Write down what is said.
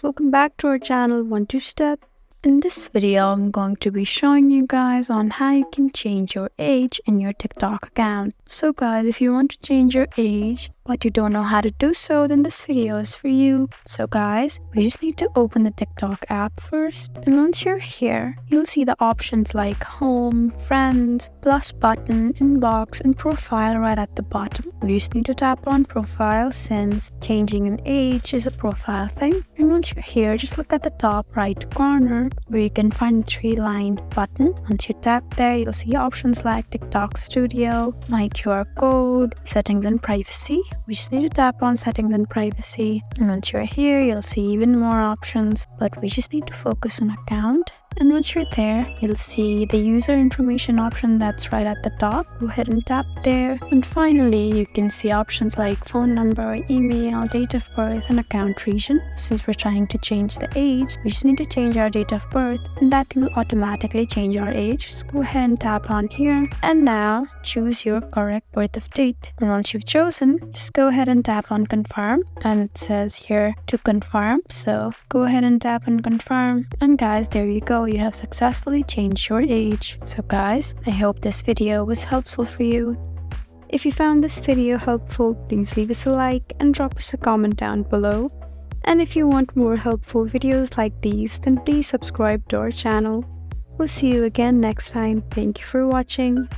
guys, welcome back to our channel 1-2-Step. In this video, I'm going to be showing you guys on how you can change your age in your TikTok account. So guys, if you want to change your age but you don't know how to do so, then this video is for you. So guys, we just need to open the TikTok app first, and once you're here, you'll see the options like home, friends, plus button, inbox, and profile right at the bottom. You just need to tap on profile since changing an age is a profile thing. And once you're here, just look at the top right corner where you can find the three-lined button. Once you tap there, you'll see options like TikTok Studio, my QR code, settings and privacy. We just need to tap on settings and privacy. And once you're here, you'll see even more options, but we just need to focus on account. And once you're there, you'll see the user information option that's right at the top. Go ahead and tap there. And finally, you can see options like phone number, email, date of birth, and account region. Since we're trying to change the age, we just need to change our date of birth, and that will automatically change our age. Just go ahead and tap on here. And now, choose your correct birth of date. And once you've chosen, just go ahead and tap on confirm. And it says here to confirm. So go ahead and tap on confirm. And guys, there you go. You have successfully changed your age. So guys, I hope this video was helpful for you. If you found this video helpful, please leave us a like and drop us a comment down below. And if you want more helpful videos like these, then please subscribe to our channel. We'll see you again next time. Thank you for watching.